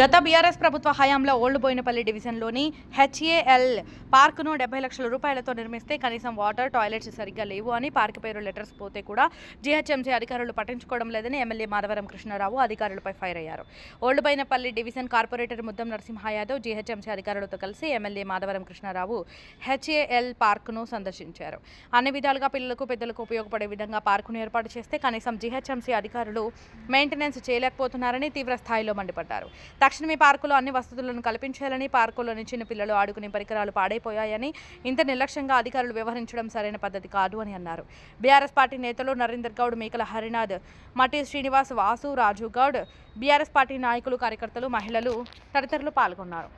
గత బీఆర్ఎస్ ప్రభుత్వ హయాంలో ఓల్డ్ బోయినపల్లి డివిజన్లోని హెచ్ఏఎల్ పార్కును 70 లక్షల రూపాయలతో నిర్మిస్తే కనీసం వాటర్, టాయిలెట్స్ సరిగ్గా లేవు అని పార్క్ పేరు లెటర్స్ పోతే కూడా జీహెచ్ఎంసీ అధికారులు పట్టించుకోవడం లేదని ఎమ్మెల్యే మాధవరం కృష్ణారావు అధికారులపై ఫైర్ అయ్యారు. Old Boinapalli division corporator Muddam Narasimha Yadav GHMC అధికారులతో కలిసి ఎమ్మెల్యే మాధవరం కృష్ణారావు హెచ్ఏఎల్ పార్కును సందర్శించారు. అన్ని విధాలుగా పిల్లలకు, పెద్దలకు ఉపయోగపడే విధంగా పార్కును ఏర్పాటు చేస్తే కనీసం జీహెచ్ఎంసీ అధికారులు మెయింటెనెన్స్ చేయలేకపోతున్నారని తీవ్ర స్థాయిలో మండిపడ్డారు. తక్షణమే పార్కులో అన్ని వసతులను కల్పించాలని, పార్కులోని చిన్న పిల్లలు ఆడుకునే పరికరాలు పాడైపోయాయని, ఇంత నిర్లక్ష్యంగా అధికారులు వ్యవహరించడం సరైన పద్ధతి కాదు అని అన్నారు. బీఆర్ఎస్ పార్టీ నేతలు నరేందర్ గౌడ్, మేకల హరినాథ్, మట్టి శ్రీనివాస్, వాసు, రాజు గౌడ్, బీఆర్ఎస్ పార్టీ నాయకులు, కార్యకర్తలు, మహిళలు తదితరులు పాల్గొన్నారు.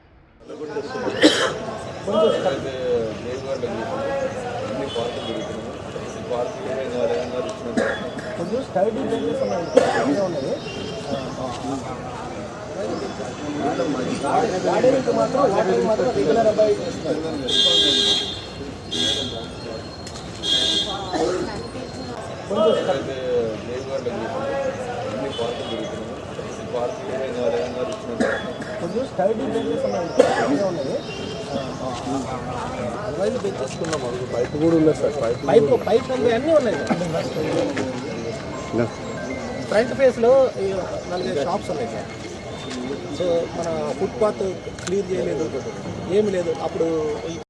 పైపు కూడా ఉన్నాయి సార్. పైప్ అన్నీ ఉన్నాయి. ఫ్రంట్ ఫేస్లో 4 షాప్స్ ఉన్నాయి సార్. సో మన ఫుట్పాత్ క్లియర్ చేయలేదు, ఏమి లేదు. అప్పుడు